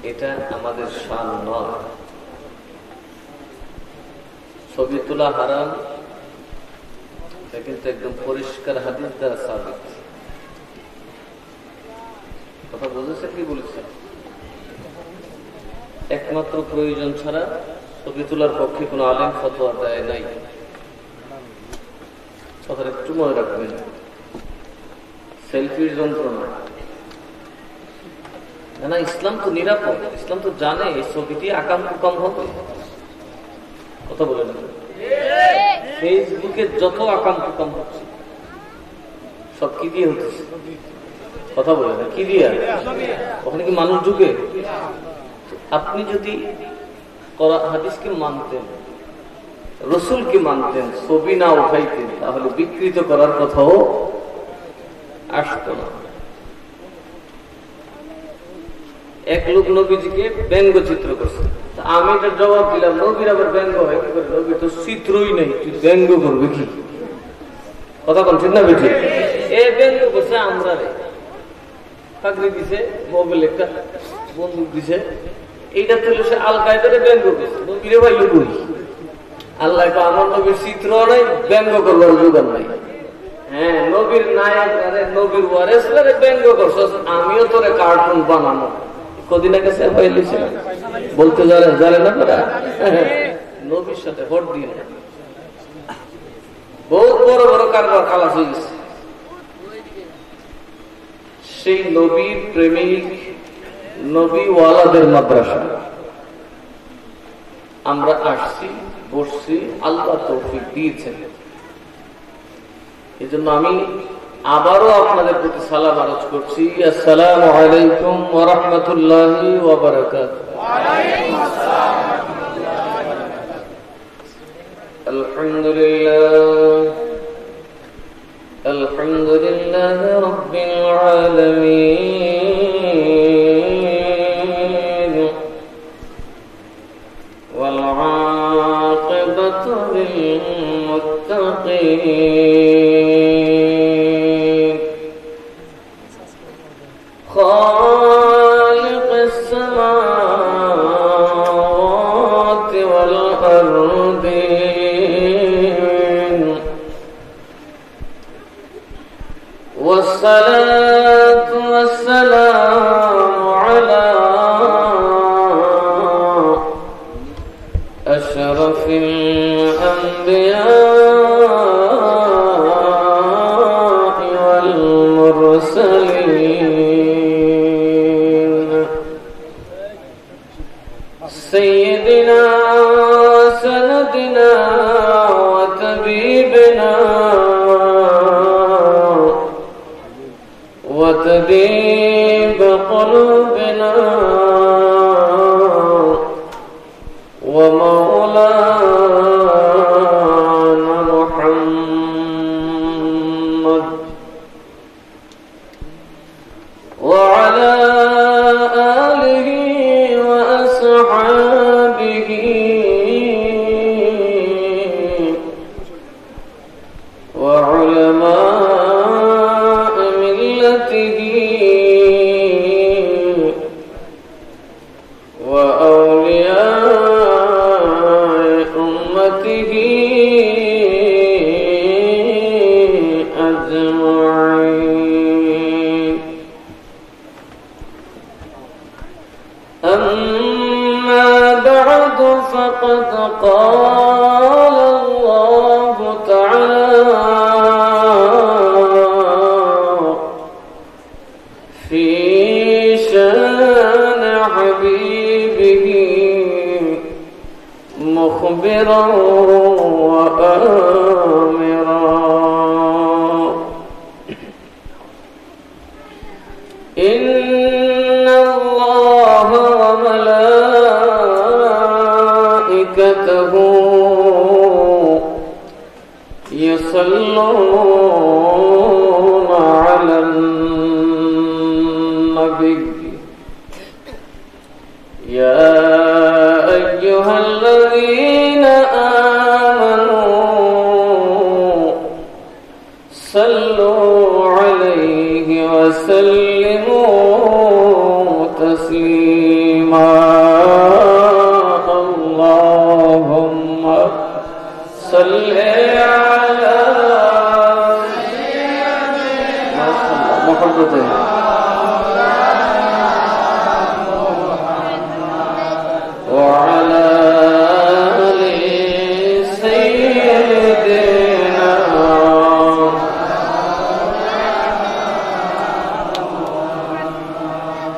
এটা আমাদের শান নয়। ছবি তোলা হারাম, এটা কিন্তু একদম পরিষ্কার হাদিস দ্বারা সাবিত। কথা বুঝেছে কি বলেছে? একমাত্র প্রয়োজন ছাড়া ছবি তোলার পক্ষে কোনো আলেম ফতোয়া দেয় নাই। কথাটা একটু মনে রাখবেন। সেলফির যন্ত্রণা না, ইসলাম তো নিরাপদ। ইসলাম তো জানে এই ছবি দিয়ে আকাম কুকাম হবে। কথা বলে না, ফেসবুকে যত আকাম কুকাম হচ্ছে সব কি দিয়ে হচ্ছে? কথা বলে না, কি দিয়ে? ওখানে কি মানুষ ঢুকে? আপনি যদি হাদিসকে মানতেন, রসুলকে মানতেন, ছবি না উঠাইতেন, তাহলে বিকৃত করার কথাও আসতো না। এক লোক নবীজিকে ব্যঙ্গচিত্র করছে, আমি এটার জবাব দিলাম, নবীর আবার ব্যঙ্গ হয় কি করে? নবী তো চিত্রই নেই, তুই ব্যঙ্গ করবি কি? কথা বল, ঠিক না বেঠি? এ ব্যঙ্গ করছে, আমরা চাকরি দিছে, মোবাইল একটা বন্দুক দিছে, এইটা তুলে সে আল কায়দারে ব্যঙ্গ করছে। নবীরে ভাই লুকুই আল্লাহ তো আমার নবীর চিত্র নাই, ব্যঙ্গ করবার যোগান নাই। হ্যাঁ, নবীর নায়ক আরে নবীর ওয়ারেস ব্যঙ্গ করছো, আমিও তোরে কার্টুন বানানো। কদিন আগে বলতে জানে না তারা নবীর সাথে ভোট দিয়ে বহুত বড় বড় কারবার খালাস হয়ে গেছে। সেই নবীর প্রেমিক নবীওয়ালাদের মাদ্রাসা আমরা আসছি, বসছি, আল্লাহ তৌফিক দিয়েছেন। এই জন্য আমি আবারও আপনাদের প্রতি সালাম আরজ করছি। আসসালামু আলাইকুম ওয়া রাহমাতুল্লাহি ওয়া বারাকাতুহু। আলহামদুলিল্লাহ রাব্বিল আলামিন ওয়াল আকিবাতু লিল মুত্তাকিন خالق السماوات والأرضين والصلاة والسلام على أشرف الأنبياء والمرسلين سيدنا سندنا وطبيبنا وطبيب قلوبنا ومولانا محمد وعلى آله وأصحابه وعلماء ملته وأولياء أمته أجمعين. أما بعد فقد قال الله تعالى في شان حبيبه مخبرا وآمرا إن الله وملائكته يصلون على النبي يا أيها الذين آمنوا صلوا عليه وسلموا تسليما. সাল্লি আলা মুহাম্মাদ ওয়া আলা আলি সাইয়্যিদিনা।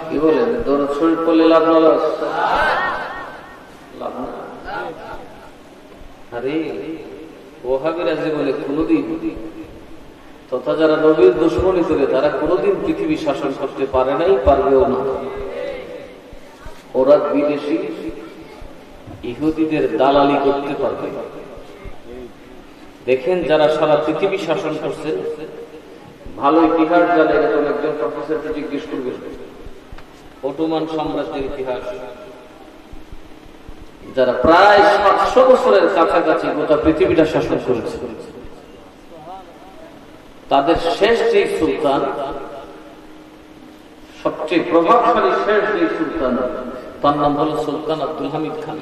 কি বলেন দরুদ শরীফ পড়লে লাভ না লস? লাভ না। আরে ওহাবীরা যে বলে কোনদিন, তথা যারা নবীর দুশমনী করে তারা কোনদিন পৃথিবী শাসন করতে পারে নাই, পারবেও না। ওরা বিদেশি ইহুদিদের দালালি করতে পারবে। দেখেন যারা সারা পৃথিবী শাসন করছেন, ভালো ইতিহাস জানে এরকম একজন প্রফেসরকে জিজ্ঞেস করবেন অটোমান সাম্রাজ্যের ইতিহাস, যারা প্রায় 700 বছরের কাছাকাছি গোটা পৃথিবীটা শাসন করেছে, তাদের শেষ যে সুলতান, সবচেয়ে প্রভাবশালী শেষ যে সুলতান, তার নাম হল সুলতান আব্দুল হামিদ খান।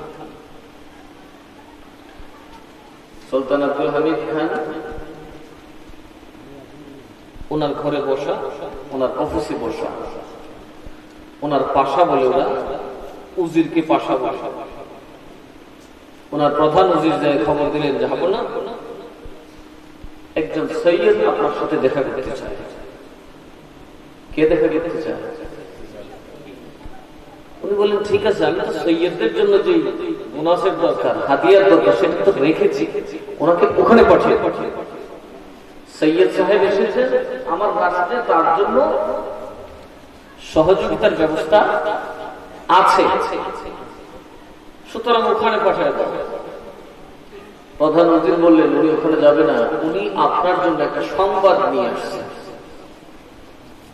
সুলতান আব্দুল হামিদ খান ওনার ঘরে বসা, ওনার অফিসে বসা, ওনার পাশা বলে ওরা, উজিরকে পাশা বসা। ওনার প্রধান উজির যায় খবর দিলেন, যাবো না, একজন সৈয়দ আপনার সাথে দেখা করতে চায়। কে দেখা করতে চায়? উনি বললেন ঠিক আছে, আমি তো সৈয়দদের জন্য যে বোনাসের দরকার, হাদিয়ার দরকার, সেটা তো রেখেছি, ওনাকে ওখানে পাঠিয়ে। সৈয়দ সাহেব এসেছেন আমার রাস্তায়, তার জন্য সহযোগিতার ব্যবস্থা আছে, সুতরাং ওখানে পাঠিয়ে দেবে। প্রধান উজির বললেন উনি ওখানে যাবে না, উনি আপনার জন্য একটা সংবাদ নিয়ে আসছেন,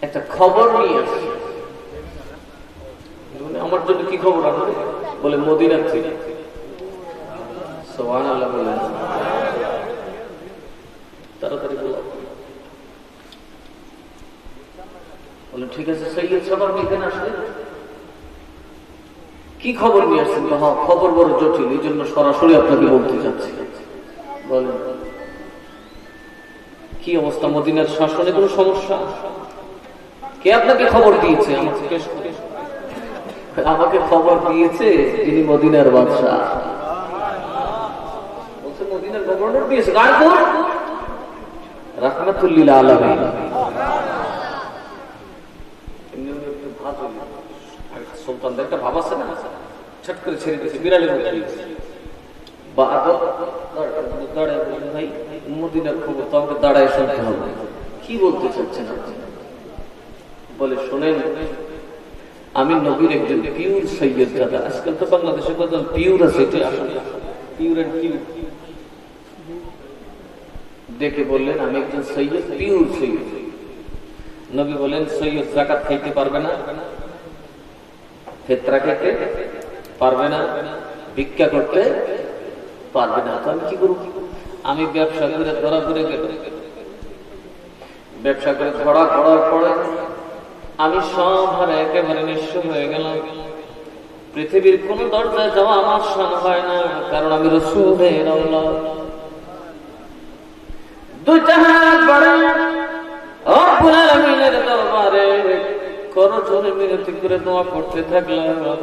একটা খবর নিয়ে আসছেন। আমার জন্য কি খবর আসবে? বলে মদিনার থেকে। সুবহানাল্লাহ বলেন, তাড়াতাড়ি বলো। বলে ঠিক আছে সৈয়দ সাহেব, আপনি এখানে আসলেন, কি খবর নিয়ে আসছেন? হ্যাঁ, খবর বড় জটিল, এই জন্য সরাসরি আপনাকে বলতে চাচ্ছি। বলেন কি অবস্থা? মদিনার শাসনে কোনো সমস্যা? কে আপনাকে খবর দিয়েছে? আমাকে খবর দিয়েছে যিনি মদিনার বাদশাহ। বলছে মদিনার গভর্নর দিয়েছে, রাহমাতুল্লিল আলামিন। সুলতানদের একটা ভাব আছে না, ছট করে ছেড়ে দিয়েছে, বিড়ালের মতো ভাই মদিনার খবর তো আমাকে দাঁড়ায় শুনতে হবে। কি বলতে চাচ্ছেন আপনি? বলে শোনেন, আমি নবীর একজন পিওর সৈয়দ দাদা। আজকাল তো বাংলাদেশে কতজন পিওর আছে, এটা আসলে পিওর এন্ড পিওর। দেখে বললেন আমি একজন সৈয়দ, পিওর সৈয়দ। নবী বলেন সৈয়দ যাকাত খাইতে পারবে না, ফিতরা খেতে পারবে না, ভিক্ষা করতে পারবে না। তো আমি কি করব? আমি ব্যবসা করে ধরা পড়ে গেল। ব্যবসা করে ধরা পড়ার পরে আমি সব হারে একেবারে নিঃস্ব হয়ে গেলাম। পৃথিবীর কোন দরজায় যাওয়া আমার শান হয় না, কারণ আমি রাসূলের আওলাদ। দুইটা হাত বাড়াই রব্বুল আলামিনের দরবারে করজোরে মিনতি করে দোয়া করতে থাকলাম।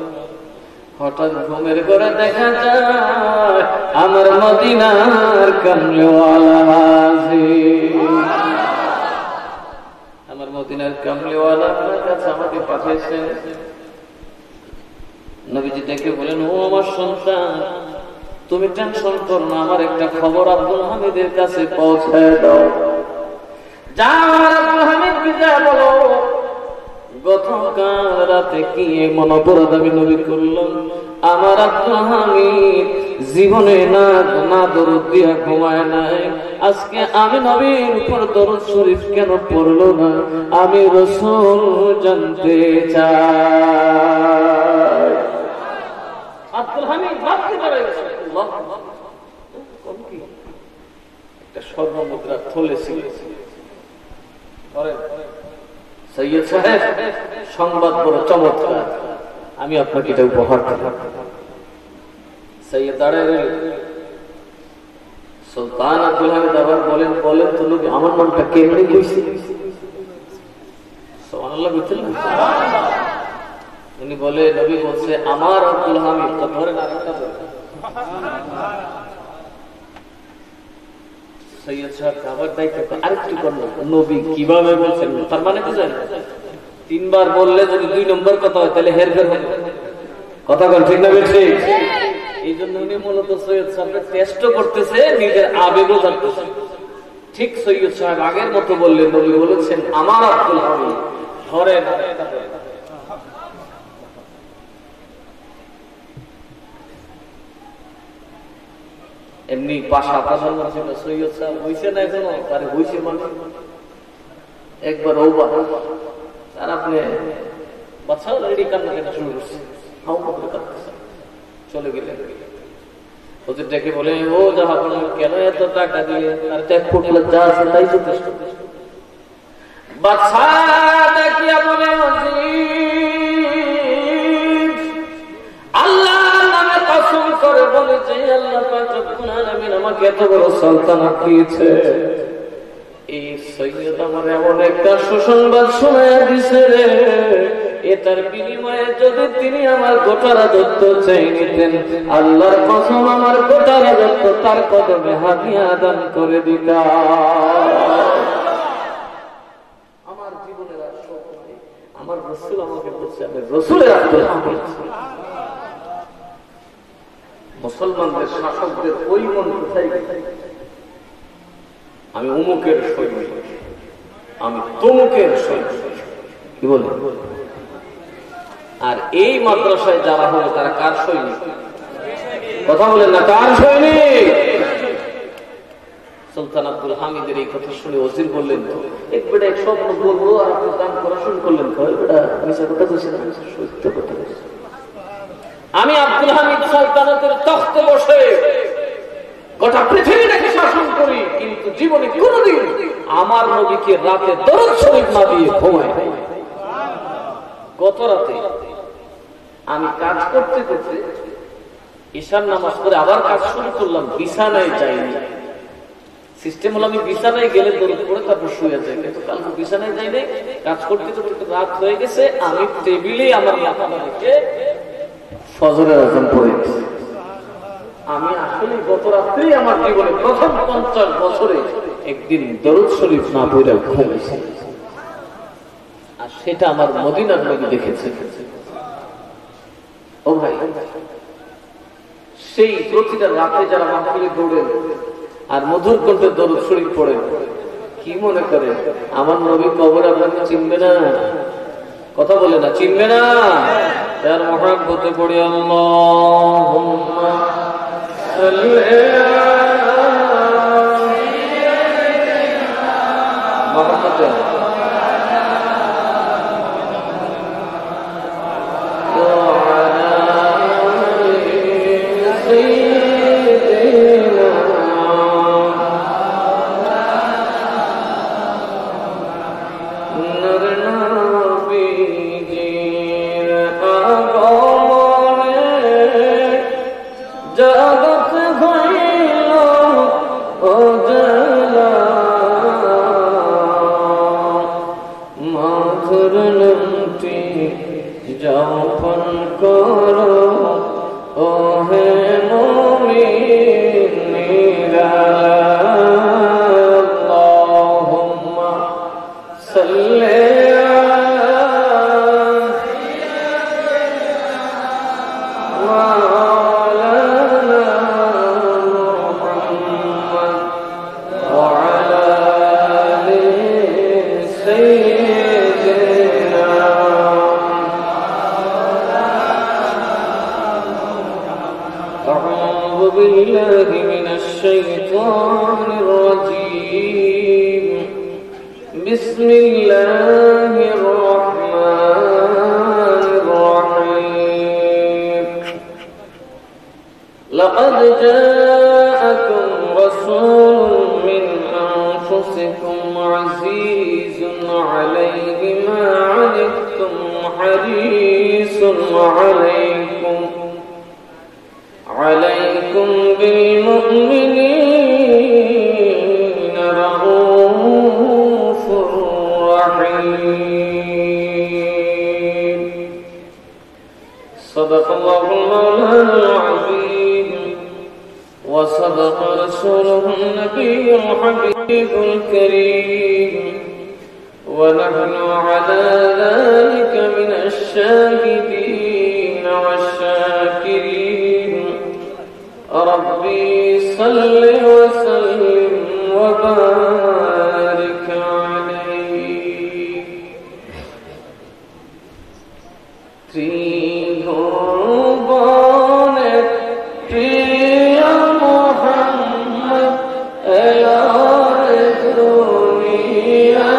হঠাৎ ঘুমের ঘরে দেখা যায় আমার মদিনার কামলিওয়ালা হাজির। আমার মদিনার কামলিওয়ালা আপনার কাছে আমাকে পাঠিয়েছেন। নবীজি ডেকে বলেন, ও আমার সন্তান, তুমি টেনশন করো না, আমার একটা খবর আব্দুল হামিদের কাছে পৌঁছায় দাও। যাও আব্দুল হামিদকে যা বলো গতকাল রাতে কি এমন অপরাধ আমি নবী করলাম, আমার আব্দুল হামিদ জীবনে না দরুদ দিয়া ঘুমায় নাই। আজকে আমি নবীর উপর দরুদ শরীফ কেন পড়লো না, আমি রাসূল জানতে চাই। আব্দুল হামিদ ভাবতে পারে একটা স্বর্ণ মুদ্রা থলে ছিল। সৈয়দ সাহেব, সংবাদ বড় চমৎকার, আমি আপনাকে এটা উপহার দিলাম। সৈয়দ দাঁড়ায় রইল। সুলতান আব্দুল হামিদ আবার বলেন তো নবী আমার নামটা কেমনে কইছে? সুবহানাল্লাহ বুঝছেন না? উনি বলে নবী বলছে আমার আব্দুল হামিদ। তো ধরেন আরেকটা সৈয়দ সাহেব আবার দায়িত্ব আরেকটু করলেন নবী কিভাবে বলছেন, তার মানে কি জানেন? 3 বার বললে যদি 2 নম্বর কথা হয় তাহলে হেরফের হবে। কথা বল ঠিক না বেঠিক? এই জন্য উনি মূলত সৈয়দ সাহেব টেস্ট করতেছে, নিজের আবেগও জানতেছে। ঠিক সৈয়দ সাহেব আগের মতো বললেন, নবী বলেছেন আমার আব্দুল হামিদ। ধরেন এমনি পাশা পাশার মধ্যে সৈয়দ সাহেব হয়েছে না এখনো? তারে হয়েছে মানে একবার ওবা আর আপনি বাচ্চা রেডি কান্না শুরু করছে, চলে গেলেন। ওদের ডেকে বলে ও যাহা কেন এত টাকা দিয়ে? তার তো 1 ফুট যা আছে তাই যথেষ্ট। বাচ্চা দেখিয়া বলে আল্লাহ নামে কসম করে বলে যে আল্লাহ পাক রব্বুল আলামিন আমাকে এত বড় সালতানাত দিয়েছে, এই সৈয়দ আমার এমন একটা সুসংবাদ শোনায়া দিছে রে, এটার বিনিময়ে যদি তিনি আমার গোটা রাজত্ব চেয়ে নিতেন, আল্লাহর কসম আমার গোটা রাজত্ব তার কদমে হাদিয়া দান করে দিতাম। আমার জীবনের আর শোক নাই, আমার রাসূল আমাকে বলছে আমি রাসূলের আব্দুল হামিদ। মুসলমানদের শাসকদের ওই মন কোথায়? আমি অমুকের সৈনিক, আমি তমুকের সৈনিক, কি বলে? আর এই মাদ্রাসায় যারা হলো তারা কার সৈনিক? কথা বলেন না, কার সৈনিক? সুলতান আব্দুল হামিদের এই কথা শুনে ওজির বললেন তো এক বেটা এক স্বপ্ন বলবো আর আপনি কাম করা শুরু করলেন। সত্য কথা আমি আব্দুল হামিদ সালতানাতের তখতে বসে গোটা পৃথিবীটাকে শাসন করি, কিন্তু জীবনে কোনদিন আমার নবীকে রাতে দরুদ শরীফ না দিয়ে ঘুমাই। গত রাতে আমি কাজ করতে করতে ঈশার নামাজ পড়ে আবার কাজ শুরু করলাম, বিছানায় যাইনি। সিস্টেম হলো আমি বিছানায় গেলে দরুদ পড়ে তারপর শুয়ে যাই, কিন্তু কালকে বিছানায় যাইনি। কাজ করতে করতে রাত হয়ে গেছে, আমি টেবিলে আমার মাথা রেখে ফজরের আযান পড়েছি। আমি আসলে গত রাত্রেই আমার জীবনে প্রথম 50 বছরে একদিন দরুদ শরীফ না পড়ে ঘুমিয়েছি, আর সেটা আমার মদিনার নবী দেখেছে। ও ভাই, সেই প্রতিটা রাতে যারা মাহফিলে দৌড়েন আর মধুর কণ্ঠে দরুদ শরীফ পড়েন, কি মনে করে আমার নবী কবর আপনাকে চিনবে না? কথা বলে না, চিনবে না? তার মহব্বতে পড়ে আল্লাহুম্মা সাল্লি আলা মুহাম্মাদ بسم الله الرحمن الرحيم لقد جاءكم رسول من أنفسكم عزيز عليه ما عنتم حريص عليكم بالمؤمنين صدق الله المولانا العظيم وصدق رسوله النبي الحبيب الكريم ونحن على ذلك من الشاهدين والشاكرين ربي صل وسلم وبارك عليه ত্রিভুবনে প্রিয় মোহাম্মদ এলার দুনিয়া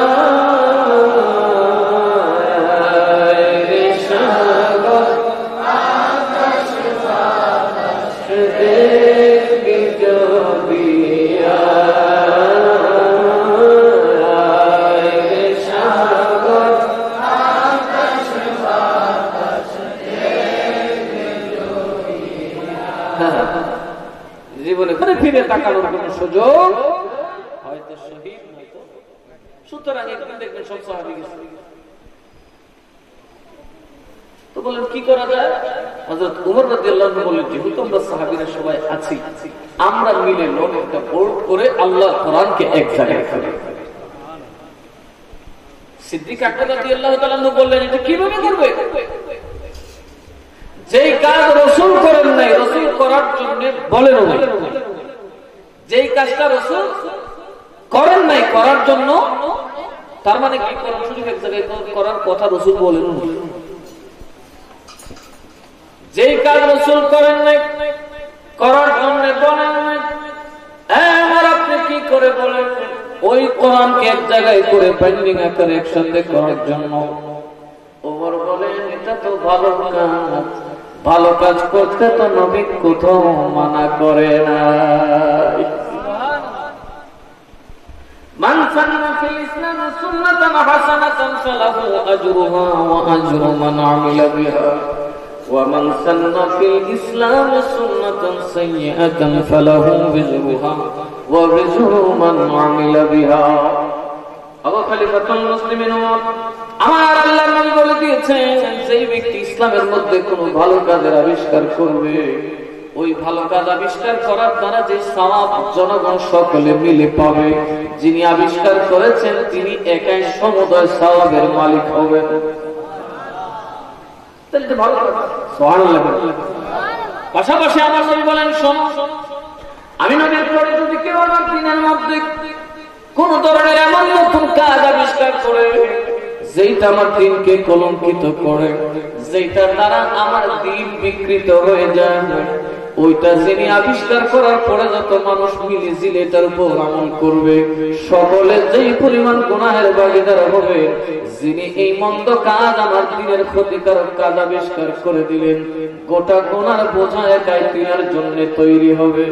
জীবনে ফিরে তাকানোর কোন সুযোগ হয়তো শহীদ হয়তো, সুতরাং একদিন দেখবেন সব সাহাবী গেছে। তো বলেন কি করা যায়? হযরত ওমর রাদিয়াল্লাহু আনহু বললেন, যেহেতু আমরা সাহাবীরা সবাই আছি, আমরা মিলে লোন একটা বোর্ড করে আল্লাহর কোরআনকে এক জায়গায় করি। সিদ্দিক আকবর রাদিয়াল্লাহু তাআলা আনহু বললেন, এটা কিভাবে করবে? যেই কাজ রাসূল করেন নাই, রাসূল করার জন্য বলেন নাই, যেই কাজটা রাসূল করেন নাই করার জন্য, তার মানে কি কোরআন শরীফ এক জায়গায় করার কথা রাসূল বলেন না। যেই কাজ রাসূল করেন নাই করার জন্য বলেন নাই, আর আপনি কি করে বলেন ওই কোরআনকে এক জায়গায় করে বাইন্ডিং আকারে একসাথে করার জন্য? ওমর বলেন, এটা তো ভালো কাজ, ভালো কাজ করতে তো নবী কোথাও মানা করে না। মান সান্না ফিল ইসলাম সুন্নাতান হাসানাতান ফালাহু আজরুহা ওয়া আজরু মান আমিলা বিহা ওয়া মান সান্না ফিল ইসলাম সুন্নাতান সাইয়্যাতান ফালাহু বিজরুহা ওয়া বিজরু মান আমিলা বিহা। আবু খলিফাতুল মুসলিমিন ওমর, আমার আল্লাহর নবী বলে দিয়েছেন, যেই ব্যক্তি ইসলামের মধ্যে কোন ভালো কাজের আবিষ্কার করবে, ওই ভালো কাজ আবিষ্কার করার দ্বারা যে সওয়াব জনগণ সকলে মিলে পাবে, যিনি আবিষ্কার করেছেন তিনি একাই সমুদয় সওয়াবের মালিক হবেন। তাহলে তো ভালো কথা, সুবহানাল্লাহ। পাশাপাশি আমার নবী বলেন, শোনো, আমি নবীর পরে যদি কেউ আমার দিনের মধ্যে কোন ধরনের এমন নতুন কাজ আবিষ্কার করে যেটা আমার দিনকে কলঙ্কিত করে, যেটার দ্বারা আমার দিন বিকৃত হয়ে যায়, ওইটা যিনি আবিষ্কার করার পরে যত মানুষ মিলে জিলে এটার উপর আমল করবে, সকলে যেই পরিমাণ গুনাহের ভাগীদার হবে, যিনি এই মন্দ কাজ আমার দিনের ক্ষতিকারক কাজ আবিষ্কার করে দিলেন, গোটা গুনার বোঝা একাই তিনার জন্য তৈরি হবে।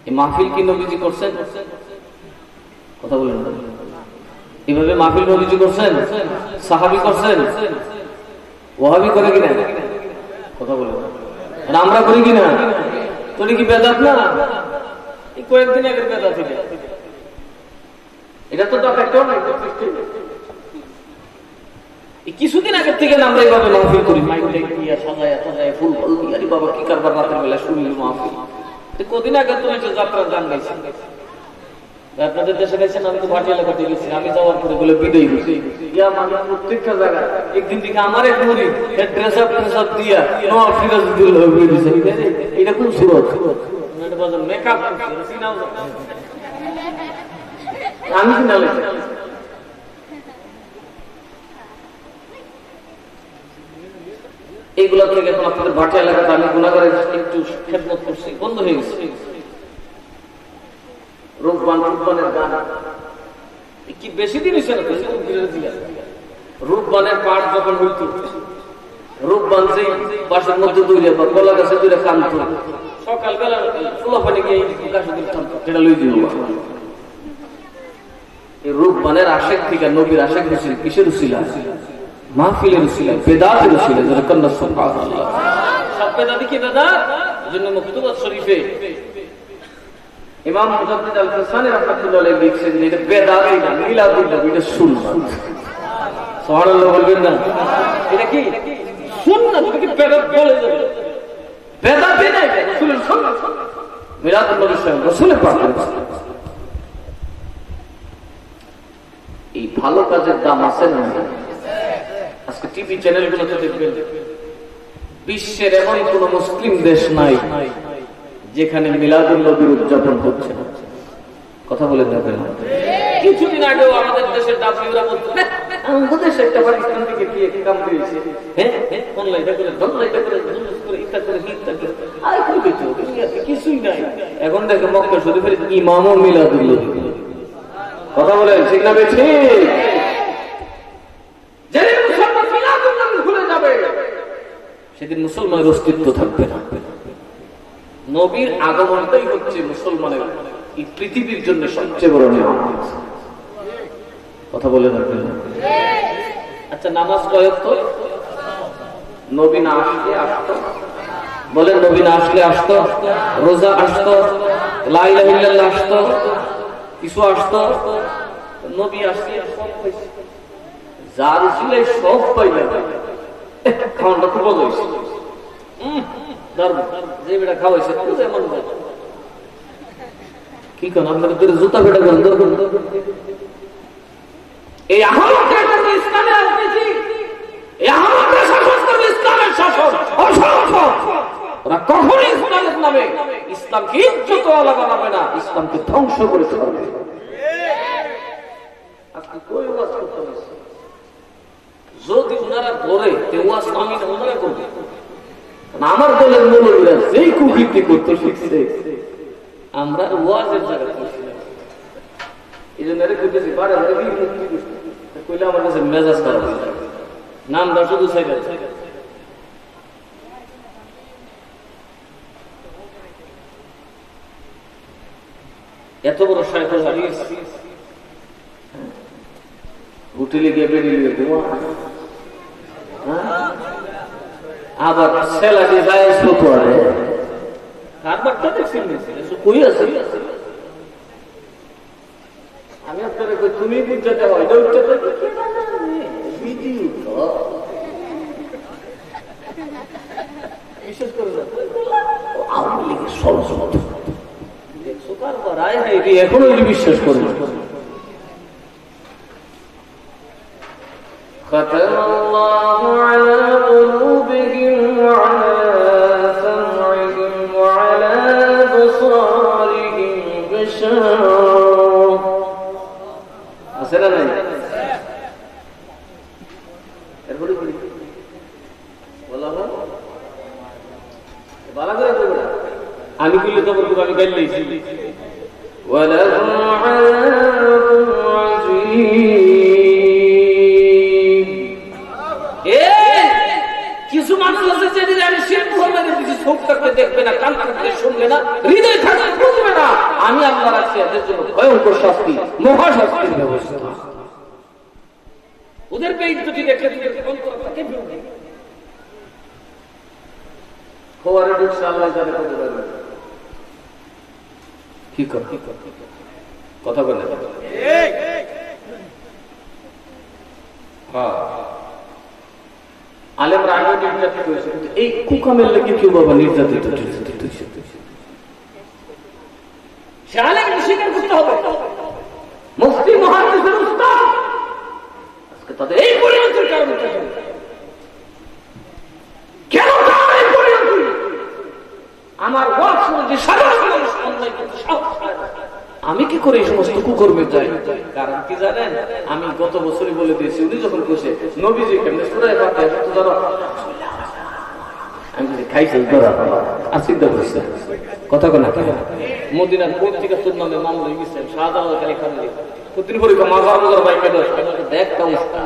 এই মাহফিল কি নবীজি করছেন? কথা বলেন, এভাবে মাহফিল নবীজি করছেন, সাহাবী করছেন, ওয়াহাবি করে কিনা? কথা বলেন, আমরা করি কিনা? তোর কি বেদাত না? এই কয়েকদিন আগের বেদাত এটা তো কিছুদিন আগের থেকে আমরা এইভাবে মাহফিল করি, মাইক দিয়া সাজায় সাজায় ফুল ফল দিয়ে, বাবা কি কারবার রাতের বেলা শুনলি মাহফিল। কদিন আগে তো যাত্রা গান গাইছি, আপনাদের দেশে গেছেন, আমি তো ভাটি এলাকাতে গেছি, আমি যাওয়ার পরে বলে বিদায় গেছি, প্রত্যেকটা জায়গায় একদিন থেকে আমার এক মুড়ি ড্রেস আপ দিয়া এটা কোন সুরত? মেকআপ আমি কিনা এইগুলা থেকে এখন আপনাদের ভাটি এলাকাতে আমি গুণাগারের একটু খেদমত করছি, বন্ধ হয়ে গেছে। রূপবানের গান কি বেশি দিন হয়েছে না? রূপবানের পাঠ যখন হইত, রূপবান যে বাসের মধ্যে দৌড়ে বা কলা গাছে দৌড়ে কানত, সকালবেলা ফুলা পানি গিয়ে গাছে দৌড়ে কানত, সেটা লই দিল। এই রূপবানের আশেক থেকে নবীর আশেক হয়েছিল কিসের উছিলা? মাহফিলের উছিলা, বেদাতের উছিলা। কন্যা সুবহানাল্লাহ, সব বেদাতি কি বেদাত? জন্য মকতুবাত শরীফে ইমাম মুজাদ্দিদ আল-ফসানি রাহমাতুল্লাহ আলাইহি লিখছেন যে এটা বেদাতই না, মিলাদুন নবী, এটা সুন্নাত। সুবহানাল্লাহ বলবেন না? এটা কি সুন্নাত নাকি বেদাত বলে যাবে? বেদাত নাই, রাসূলের সুন্নাত। মিলাদুন নবী সাল্লাল্লাহু রাসূলের পাক। এই ভালো কাজের দাম আছে না? আজকে টিভি চ্যানেলগুলোতে দেখবেন বিশ্বের এমন কোন মুসলিম দেশ নাই যেখানে মিলাদুন নবীর উদযাপন হচ্ছে না। কথা বলে দেখেন, কিছুদিন আগেও আমাদের দেশের ডাব্লিউরা বলতো আমাদের দেশে একটা পাকিস্তান থেকে কি কাম দিয়েছে, হ্যাঁ অনলাইনে করে অনলাইনে করে জুলুস করে ইচ্ছা করে হিংসা করে আর কি কিছু কিছুই নাই। এখন দেখে মক্কা শরীফের ইমামও মিলাদুন নবী। কথা বলেন ঠিক না বেঠিক? যেদিন মুসলমান মিলাদুন নবী ভুলে যাবে সেদিন মুসলমানের অস্তিত্ব থাকবে না। নবীর আগমনটাই হচ্ছে মুসলমানের এই পৃথিবীর জন্য সবচেয়ে বড় নিয়ামত। কথা বলে রাখবেন। আচ্ছা, নামাজ কয়েক তো নবী না আসলে আসতো? বলেন, নবী না আসলে আসতো? রোজা আসতো, লা ইলাহা ইল্লাল্লাহ আসতো, কিছু আসতো? নবী আসলে সব পাইছে, যার ছিল সব পাইলে খাওয়াটা খুব মজা হয়েছে। যে বেটা খাওয়াইছে এমন কি কেন আপনাদের তোর জুতা বেটা করেন দরকার? এই আহমদের জন্য ইসলামের রাজনীতি, এই আহমদের শাসন করবে ইসলামের শাসন। ওরা কখনই ইসলামের নামে ইসলামকে ইজ্জত আলা বানাবে না, ইসলামকে ধ্বংস করে ছাড়বে। আজকে কই ওয়াজ করতে হয়েছে? যদি ওনারা ধরে ওয়াজ আমি ওনারা করবে। আমার দলের মৌলবীরা যেই কুকীর্তি করতে শিখছে আমরা ওয়াজের জায়গায় করছিলাম। এই জন্য এরা করতেছি বারে বারে কইলে আমার কাছে মেজাজ খারাপ হয়ে যায়। নামটা শুধু সাইডে এত বড় শায়খুল হাদিস হোটেলে গিয়ে বেরিয়ে গিয়ে আবার সেলাটি যায় পড়ে কারবারটা দেখছেন কই আছে? আমি আপনারে কই তুমি বুঝতে হয় এটা উঠতে বিশেষ করে আওয়ামী লীগের ষড়যন্ত্র দেখছো কারবার আয় হায় এখনো বিশ্বাস করবে। ختم الله على قلوبهم وعلى سمعهم وعلى أبصارهم غشاوة أسأل الله আমি বললে তো আমি গাইলে ولهم عذاب عظيم। কিছু মানুষ আছে যেদিন আমি শিরক করবে কিছু চোখ থাকতে দেখবে না, কান থাকতে শুনবে না, হৃদয় থাকতে বুঝবে না, আমি আল্লাহ রাখছি এদের জন্য ভয়ঙ্কর শাস্তি, মহা শাস্তির ব্যবস্থা। ওদের বেইজ্জতি দেখে অন্তরটাকে বিরোধী হওয়ার ঢুকছে আল্লাহ জানে কত পারবে। কি কথা বলে আলেমরা আগে নির্যাতিত হয়েছে, কিন্তু এই কুকামের লেগে কেউ বাবা নির্যাতিত সে আলেম স্বীকার করতে হবে। মুফতি মুহাদ্দিসের উস্তাদ আজকে তাদের এই পরিণতির কারণে কেন এই পরিণতি? আমার ওয়াজ শুনে যে সাধারণ মানুষ অন্যায় করতে সাহস পায় না। আমি কি করে এই সমস্ত কুকর্মে যাই? কারণ কি জানেন, আমি গত বছরই বলে দিয়েছি, উনি যখন কইছে নবীজি কেমনে সূরা ফাতিহা তো ধরো আমি খাইছি ধরা আর চিন্তা করছি কথা কোনা মদিনার পত্রিকা তোর নামে মামলা হয়ে গেছে শাহজালাল খালি খান কতদিন পরে মাজার মাজার বাইকে দেখ অবস্থা।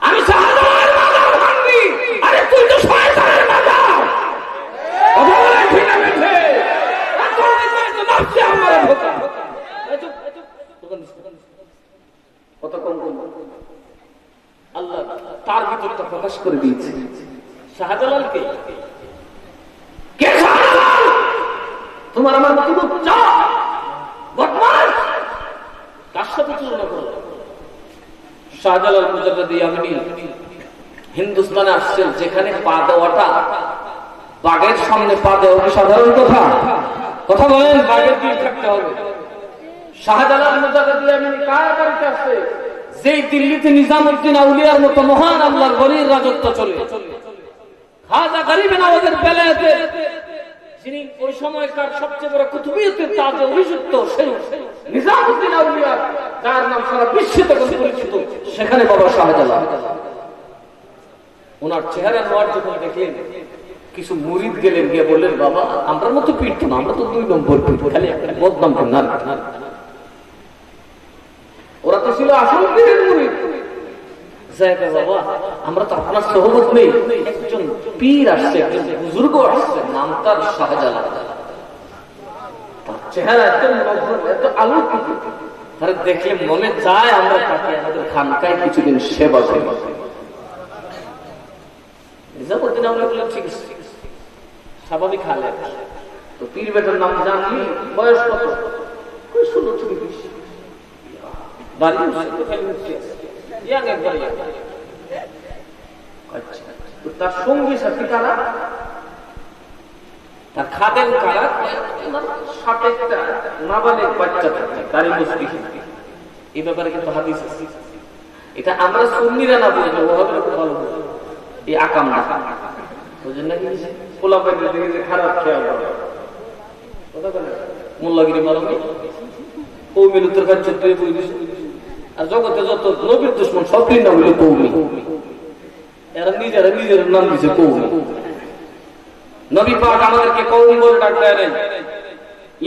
আমি শাহজালাল মাজার ভাঙবি, আরে তুই তো শয়তানের মাজার। কথা বলে ঠিক না বেঠে আল্লাহ তার ভিতরটা প্রকাশ করে দিয়েছে। শাহজালালকে কে শাহজালাল? তোমার আমার বদমাশ, তার কার সাথে তুলনা করো? শাহজালাল মুজাদ্দিদ ইয়ামানি হিন্দুস্তানে আসছেন, যেখানে পা দেওয়াটা, বাঘের সামনে পা দেওয়া কি সাধারণ কথা? কথা বলেন, বাঘের দিকে থাকতে হবে। শাহজালাল মুজাদ্দিদ ইয়ামানি কার বাড়িতে আসছে? যেই দিল্লিতে নিজামউদ্দিন আউলিয়ার মতো মহান আল্লাহর ওলির রাজত্ব চলে, খাজা গরিব নওয়াজের বেলায়েতে, যিনি ওই সময়কার সবচেয়ে বড় কুতুবিয়তের তাজে অভিষিক্ত, সেই নিজামউদ্দিন আউলিয়া, যার নাম সারা বিশ্বে তখন পরিচিত, সেখানে বাবা শাহজালাল। ওনার চেহারা নোয়ার যখন দেখলেন, কিছু মুরিদ গেলেন, গিয়ে বললেন, বাবা আমরা মতো পিট না, আমরা তো 2 নম্বর পিট, খালি বদনাম না। ওরা তো ছিল আসল পীরের মুরিদ। বাবা আমরা তো আপনার সহবত নেই, একজন পীর আসছে, একজন বুজুর্গ আসছে, নাম তার শাহজালাল। তার চেহারা এত আলোকিত, তারা দেখলে মনে যায় আমরা তাকে আমাদের খানকায় কিছুদিন সেবা করি। নিজামউদ্দিন আউলিয়া বললেন, ঠিক আছে, স্বাভাবিক হালে। তো পীর বেটার নাম জানলি, বয়স কত? 16-20। বাড়ি তার সঙ্গী সাথী কারা, তার খাদেম কারা, সাথে একটা নাবালেগ বাচ্চা থাকে, দাড়ি মুছবি। এই ব্যাপারে কিন্তু হাদিস আছে। এটা আমরা সুন্নিরা না বুঝলে ওভাবে খুব ভালো বুঝি। এই আকাম না বুঝেন নাকি? পোলা পাইলে দেখে যে খারাপ খেয়াল করে মোল্লাগিরি মারবে, কৌমি লুতের কাজ চলতে বই দিছে। আর জগতে যত নবীর দুশ্মন সবই না হইল কৌমি, এরা নিজেরা নিজের নাম দিছে কৌমি। নবী পাক আমাদেরকে কৌম বলে ডাক দেয় নাই,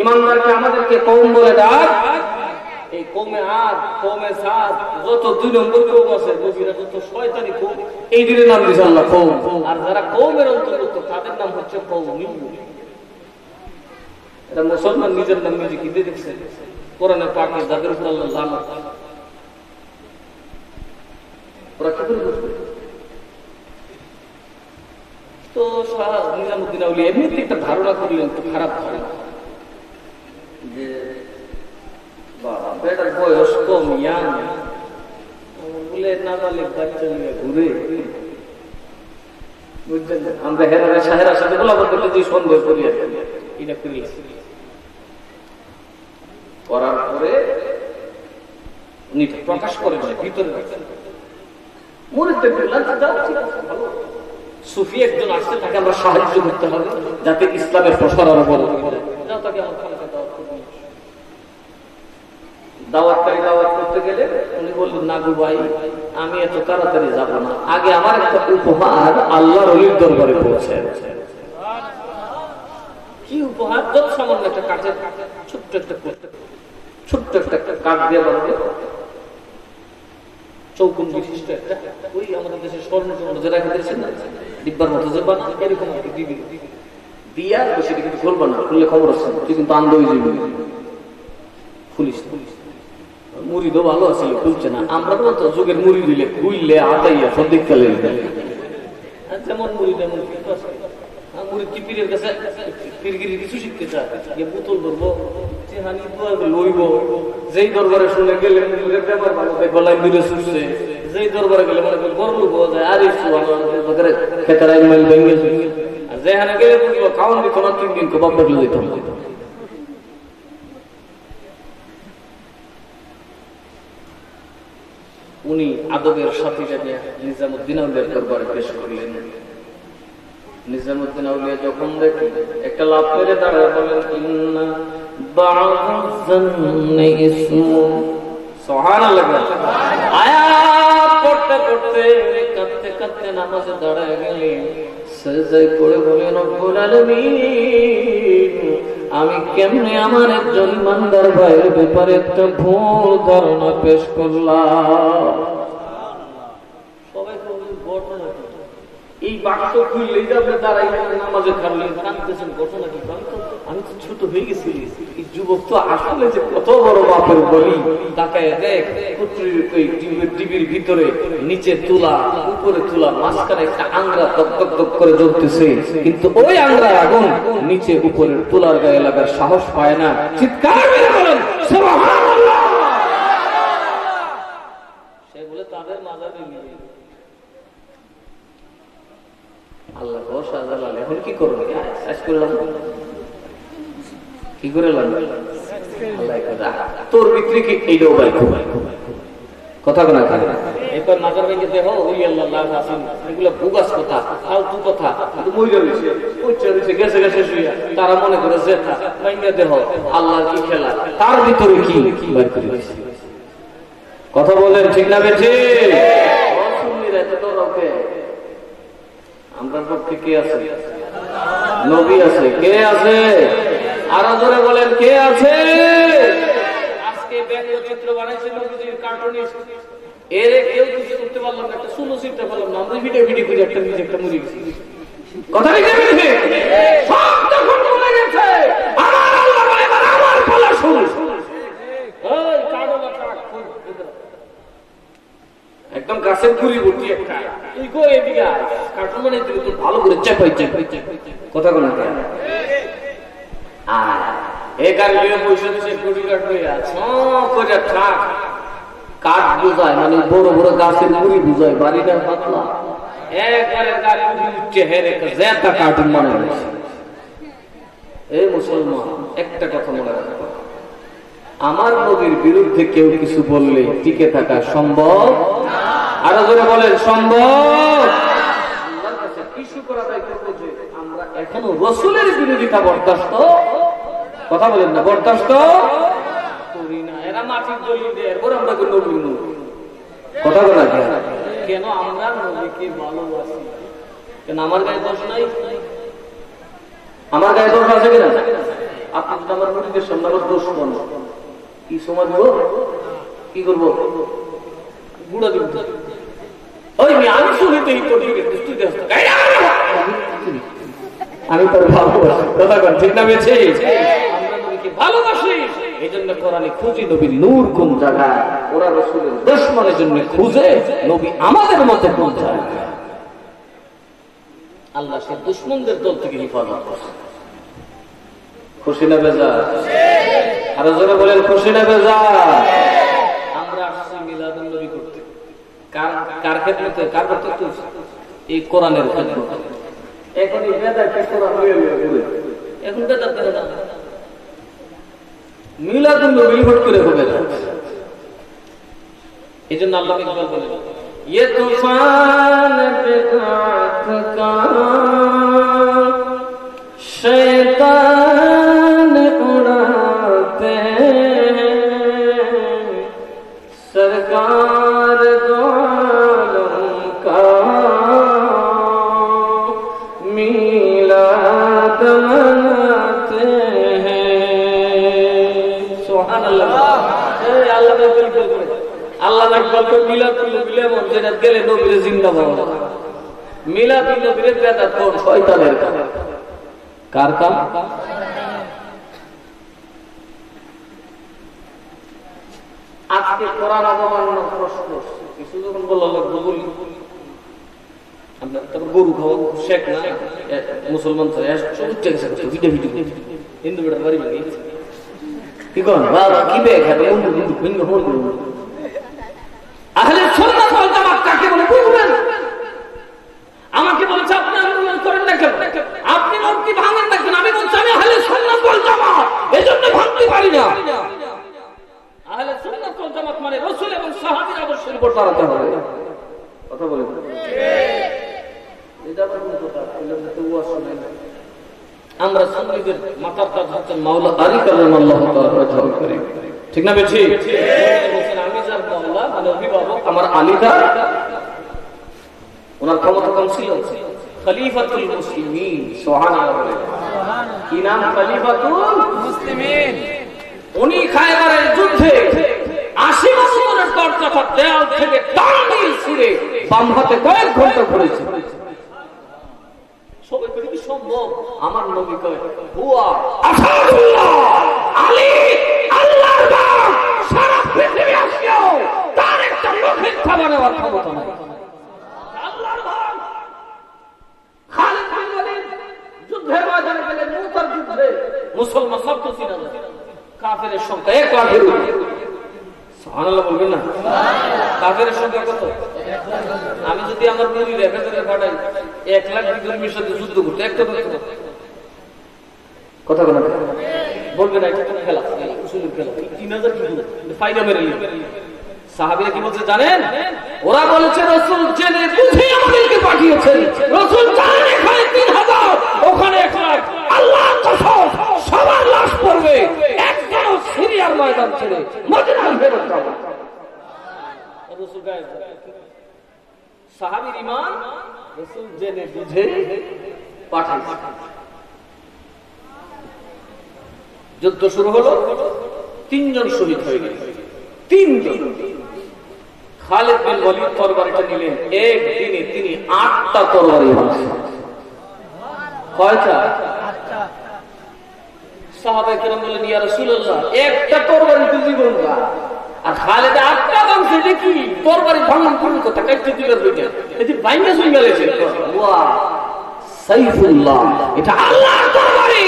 ইমানদারকে আমাদেরকে কৌম বলে ডাক। এই কৌমে আদ, কৌমে সাদ, যত 2 নম্বর কৌম আছে, নবীরা যত শয়তানি কৌম, এই দিনের নাম দিছে আল্লাহ কৌম। আর যারা কৌমের অন্তর্গত তাদের নাম হচ্ছে কৌমি। এটা মুসলমান নিজের নাম নিজে কি দিয়ে দেখছে? কোরআনে পাকে যাদের উপর আল্লাহ লানত, ওরা কি করে বুঝবে? তো নিজামউদ্দিন আউলিয়া এমনিতে একটা ধারণা করলেন, তো খারাপ ধারণা, যে বেটার বয়স কম, ইয়াং বলে নাবালিগ বাচ্চা নিয়ে ঘুরে। বুঝছেন, আমরা হেরারা সাহেরার সাথে গোলাপ করতে যে সন্দেহ করি, এটা করি। করার পরে উনি প্রকাশ করেন ভিতরে সুফি একজন আসছে, তাকে আমরা সাহায্য করতে হবে যাতে ইসলামের প্রসার আরো বড় হয়। দাওয়াতকারী দাওয়াত করতে গেলে উনি বললেন, না গো ভাই, আমি এত তাড়াতাড়ি যাব না, আগে আমার একটা উপহার আল্লাহর ওলির দরবারে পৌঁছে। কি উপহার? যত সামান্য একটা কাঠের ছোট্ট একটা কাঠ দিয়ে বানাবে, চৌকুন বিশিষ্ট একটা, ওই আমাদের দেশের স্বর্ণ যেটা খেতেছেন না, ডিব্বার মতো যে বানাবে, এরকম দিয়া সেটা কিন্তু খুলবা না, খুললে খবর আছে, তুই কিন্তু আন্দো যাবি, খুলিস। মুড়িদও ভালো আছিল, খুলছে না। আমরা তো যুগের মুড়ি দিলে খুললে আটাইয়া সব দেখতে যেমন মুড়ি তেমন মুড়ি কি পীরের কাছে পীরগিরি কিছু শিখতে চায়, বোতল ধরবো, লইব, যেই দরবারে শুনে গেলে গলায় মিলে শুনছে, যেই দরবারে গেলে মনে করি গর্ব পাওয়া যায়, আর খেতারাই মাইল ভেঙে, যেখানে গেলে বলবো খাওয়ান দিত না, 3 দিন কবাব দেখলে যেত। উনি আদবের সাথে নিজামউদ্দিন আউলিয়ার দরবারে পেশ করলেন। নিজামউদ্দিন আউলিয়া যখন দেখি একটা লাভ মেরে দাঁড়ায় বলেন, ইন্না বা'যান্নি ইসমু, সুবহানাল্লাহ। আয়াত পড়তে পড়তে কাঁদতে কাঁদতে নামাজে দাঁড়ায় গেলেন, সিজদায় পড়ে বলেন, রব্বুল আলামিন, আমি কেমনে আমার একজন ইমানদার ভাইয়ের ব্যাপারে একটা ভুল ধারণা পেশ করলাম। এই বাক্স খুললেই আপনি দাঁড়াই নামাজে খাবলেন, কাঁদতেছেন, ঘটনা কি? আমি তো ছোট হয়ে গেছি। এই যুবক তো আসলে যে কত বড় বাপের বলি, তাকায় দেখ, টিভির ভিতরে নিচে তুলা, উপরে তুলা, মাঝখানে একটা আংরা দক দক করে জ্বলতেছে, কিন্তু ওই আংরা আগুন নিচে উপরের তুলার গায়ে লাগার সাহস পায় না। চিৎকার করে বলেন সুবহানাল্লাহ। আল্লাহ গো শাহজালাল এখন কি করবো? শেষ করলাম কি করে লাগবে? তোর ভিতরে কি এইটাও ভাই খুব কথা কোনা খাবে এরপর মাজার ভেঙে দেহ ওই আল্লাহ আসেন এগুলো বুগাস কথা ফালতু কথা মইরা রইছে ওইটা রইছে গেছে গেছে শুইয়া তারা মনে করে জেঠা ভেঙে দেহ আল্লাহর কি খেলা তার ভিতরে কি বের করে দিয়েছে কথা বলেন ঠিক না বেঠি অসুন্নিরা তো তোরকে আমরা পক্ষে কে আছে? নবী আছে। কে আছে? আরো জোরে বলেন কে আছে? আজকে ব্যঙ্গচিত্র বানাইছে নবীজির কার্টুনিস্ট এর কেউ কিছু করতে পারলাম না, একটা সুনো চিন্তা পারলাম না, আমরা ভিডিও করে একটা নিজে একটা মুড়ি গেছি কথা লিখে বেরবে সব যখন বলে গেছে আমার আল্লাহ বলে এবার আমার পালা শুরু ওই কাডোলা ট্রাক একদম গাছের গুড়ি ভর্তি একটা তুই কো এদিকে কার্টুন মানে তুই তো ভালো করে চাপাই কথা কোনা কে এই গাড়ি লিয়ে পয়সা দিছে কোটি কাট লইয়া করে ট্রাক কাঠ বুঝায় মানে বড় বড় গাছের গুড়ি বুঝায় বাড়িটা পাতলা একবারে গাড়ি উঠছে হেরে জেতা কার্টুন মনে হয়েছে। এই মুসলমান একটা কথা মনে রাখো আমার নবীর বিরুদ্ধে কেউ কিছু বললে টিকে থাকা সম্ভব আরো জোরে বলেন সম্ভব আল্লাহর কাছে কি শুকর আদায় করব যে আমরা এখনো রাসূলের বিরোধিতা বরদাস্ত কথা বলেন না বরদাস্ত করি না। এরা মাটির দলিল দেয় এরপর আমরা কোন নবী নই কথা বলা যায় কেন আমরা নবীকে ভালোবাসি কেন আমার গায়ে দোষ নাই? আমার গায়ে দোষ আছে কিনা? আপনি যদি আমার নবীদের সামনে আমার দোষ বলেন কি সময় দিব কি করবো গুড়া দিব ওই আমি শুনিতে আমি তোর ভালোবাসি কথা কন ঠিক না বেছে আমরা নবীকে ভালোবাসি এই জন্য কোরআনে খুঁজি নবীর নূর কোন জায়গায় ওরা রাসূলের দুশমনের জন্য খুঁজে নবী আমাদের মতে কোন জায়গায় আল্লাহ সে দুশমনদের দল থেকে হেফাজত করে খুশি না বেজার আর যারা বলেন খুশি না বেজার আমরা আসছি মিলাদুন নবী করতে কার ক্ষেত্রে কার করতে এই কোরআনের ক্ষেত্রে এখন এই বেদাতে কোরআন হয়ে ঘুরে এখন বেদাতে না মিলাদুন নবী ভোট করে হবে না এইজন্য আল্লাহ ইকবাল বলেন ये तूफान बिदअत का शैतान उड़ाते सरकार दो आलम का मीलाद मनाते हैं सुभान अल्लाह अल्लाह ने बिल्कुल আল্লাহ আকবার তো মিলাদুল নবী মসজিদে গেলে নবীর জিন্দাবাদ মিলাদুল নবীর বেদাত কোন শয়তানের কাজ কার কাম আজকে কোরআন অবমাননার প্রশ্ন কিছু যখন বললো বলি আমরা তারপর গরু খাওয়া শেখ না মুসলমান তো ভিডিও হিন্দু বেটার বাড়ি কি কোন বাবা কি দেখে ভিন্ন হল আহলে সুন্নাত ওয়াল জামাত কাকে বলে বুঝবেন আমাকে বলছে আপনি আন্দোলন করেন না কেন আপনি মূর্তি ভাঙেন না কেন আমি বলছি আমি আহলে সুন্নাত ওয়াল জামাত এজন্য ভাঙতে পারি না আহলে সুন্নাত ওয়াল জামাত মানে রাসূল এবং সাহাবীর আদর্শের উপর দাঁড়াতে হবে কথা বলেন ঠিক এটা বড় কথা এগুলো তো ওয়াজ শুনেন আমরা সুন্নিদের মাথার তাজ হচ্ছেন মাওলা আলী কারামাল্লাহু তাআলা ওয়াজহ করি ঠিক না বেঠি আমি যার মাওলা মানে অভিভাবক আমার আলীদা ওনার ক্ষমতা কম ছিল খলিফাতুল মুসলিমিন সুবহানাল্লাহ কি নাম খলিফাতুল মুসলিমিন উনি খায়বারের যুদ্ধে 80 বছরের তরকাটা দেয়াল থেকে টান ছিঁড়ে বাম হাতে কয়েক ঘন্টা ঘুরেছে সবে কি সম্ভব আমার নবী কয় হুয়া আসাদুল্লাহ আলী আল্লাহর বাপ সারা পৃথিবী আসিও তার একটা মুখের খাবার নেওয়ার ক্ষমতা নাই আল্লাহর বাপ খালিদ বিন ওয়ালিদ যুদ্ধের ময়দানে গেলে মুতার যুদ্ধে মুসলমান সব তো ছিল কাফেরের সংখ্যা 1 লাখের উপরে সুবহানাল্লাহ বলবেন না? কাফেরের সংখ্যা কত? আমি যদি আমার নবীর 1000 পাঠাই 1 লাখ বিধর্মীর সাথে যুদ্ধ করতে একটা কথা বলা বলবে না, এটা কোনো খেলা উসুলের খেলা। 3000 কি ফাইদা মেরে নিল। সাহাবীরা কি বলছে জানেন? ওরা বলেছে রাসূল জেনে বুঝে আমাদেরকে পাঠিয়েছেন। রাসূল জানেন এখানে 3000 ওখানে 1 লাখ। আল্লাহর কসম সবার লাশ পড়বে, একজনও সিরিয়ার ময়দান ছেড়ে মদিনায় ফেরত যাবে। রাসূল গায়ে সাহাবীর ঈমান রাসূল জেনে বুঝে পাঠাইছে। যুদ্ধ শুরু হলো, 3 জন শহীদ হয়ে গেল। 3 জন। খালিদ বিন ওয়ালিদ তরবারিটা নিলেন, একদিনে তিনি 8টা তরবারি মারলেন। কয়টা? 8টা। সাহাবায়ে কেরাম বললেন ইয়া রাসূলুল্লাহ, একটা তরবারি তো জীবন না। আর খালিদ 8টা ভাঙছে দেখি, তরবারি ভাঙন কোন কথা কাটতে দিলেন বইটা। এটি বাইঙ্গা শুই গেলেছে। ওয়াহ সাইফুল্লাহ, এটা আল্লাহর তরবারি।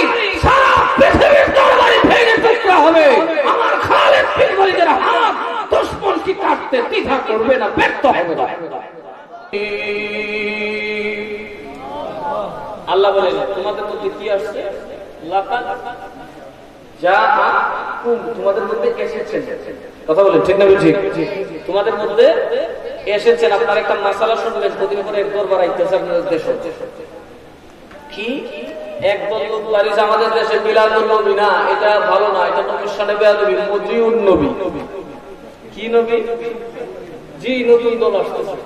সারা পৃথিবীর তরবারি ভেঙে টুকরা হবে, আমার খালিদ বিন ওয়ালিদের হাত দুশমনকে কাটতে দ্বিধা করবে না, ব্যর্থ হবে না। আল্লাহ বলেন তোমাদের মধ্যে কি আসছে? লাকাদ জাআকুম, তোমাদের মধ্যে এসেছেন। কথা বলেন ঠিক না? ঠিক। তোমাদের মধ্যে এসেছেন। আপনারা একটা মাসালা শুনবেন, প্রতিদিন করে একবার বাড়াইতেছে আপনাদের দেশে। কি একদল লোক বাড়িছে আমাদের দেশে মিলাদুন নবী না, এটা ভালো না, এটা নবীর শানে বেয়াদবি। মজিউন নবী। কি নবী? জি, নতুন দল আসতেছে।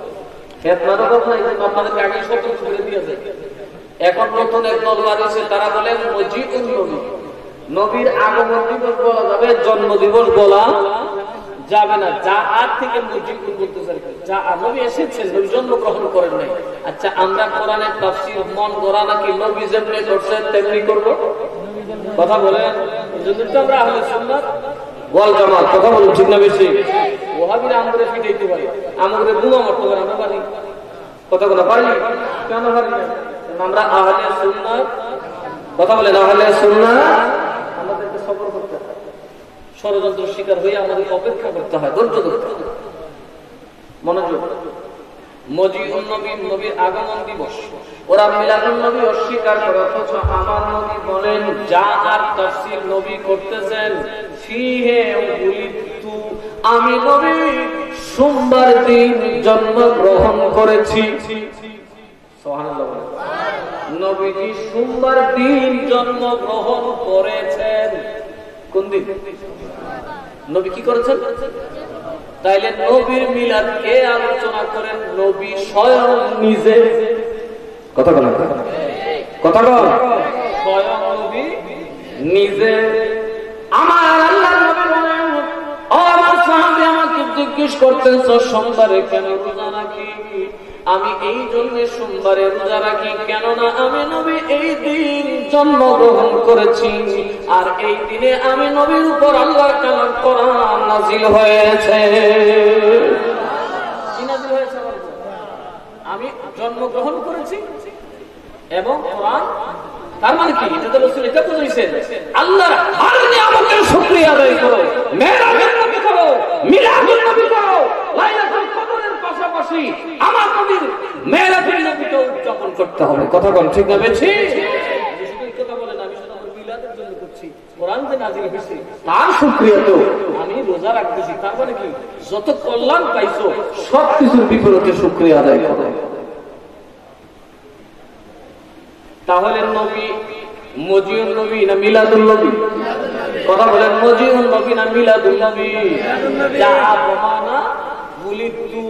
ফিতনার কথা আপনাদেরকে আগে সতর্ক করে দিয়েছে। এখন নতুন এক দল বাড়িছে, তারা বলেন মজিউন নবী। নবীর আগমন দিবস বলা যাবে, জন্ম দিবস বলা যাবে না। যা আর থেকে মজিউন বলতেছে, যা নবী এসেছেন, নবী জন্মগ্রহণ করেন নাই। আচ্ছা, আমরা কোরআনের তাফসীর মন গড়া নাকি নবী যেমনি করছেন তেমনি করব? কথা বলেন। এজন্য তো আমরা আহলে সুন্নাত ওয়াল জামাত। কথা বলুন ঠিক না বেশি? ওয়াহাবিরা আমরে ফিটাইতে পারে, আমরে বুমা মারতে পারে, আমরা পারি? কথা বলা পারি? কেন পারি না? আমরা আহলে সুন্নাত। কথা বলেন আহলে সুন্নাত। আমাদেরকে সবর করতে হয়, ষড়যন্ত্র শিকার হয়ে আমাদের অপেক্ষা করতে হয়, ধৈর্য ধরতে হয়। মনোযোগ। মজিউন নবী, নবীর আগমন দিবস। ওরা মিলাদুন নবী অস্বীকার করে, অথচ আমার নবী বলেন যা আর তাফসীর নবী করতেছেন ফিহে উলিদতু, আমি নবী সোমবার দিন জন্মগ্রহণ করেছি। সুবহানাল্লাহ। নবীজি সোমবার দিন জন্মগ্রহণ করেছেন। কোন দিন? নবী কি করেছেন? তাইলে নবীর মিলাদ কে আলোচনা করেন? নবী স্বয়ং নিজে। কথা বলেন, কথা বলেন। স্বয়ং নবী নিজে। আমার আল্লাহর নবী বলেন, ও আমার সাহাবী আমাকে জিজ্ঞেস করতেছ সোমবারে কেন রোজা রাখি? আমি এই জন্য সোমবারে রোজা রাখি, কেননা আমি নবী এই দিন জন্মগ্রহণ করেছি, আর এই দিনে আমি নবীর উপর আল্লাহর কালাম কোরআন নাযিল হয়েছে। কি নাযিল হয়েছে? আমি জন্মগ্রহণ করেছি এবং কোরআন। তার মানে কি? এটা তো রাসূল এটা বুঝাইছেন, আল্লাহর হর নিয়ামতের শুকরিয়া আদায় করো, মেরাজের নবী করো, মিলাদুন নবী করো, লাইলাতুল কদরের পাশাপাশি আমার নবীর মেরাজের নবীকে উদযাপন করতে হবে। কথা বল ঠিক না বেশি? কথা বলেন আমি শুধু আমার মিলাদের জন্য করছি, কোরআন যে নাযিল হয়েছে তার শুকরিয়া তো আমি রোজা রাখতেছি। তার মানে কি? যত কল্যাণ পাইছো সবকিছুর বিপরীতে শুকরিয়া আদায় করো। তাহলে নবী মজিউন নবী না মিলাদুন নবী? কথা বলেন, মজিউন নবী না মিলাদুন নবী? যা বমানা উলিদতু,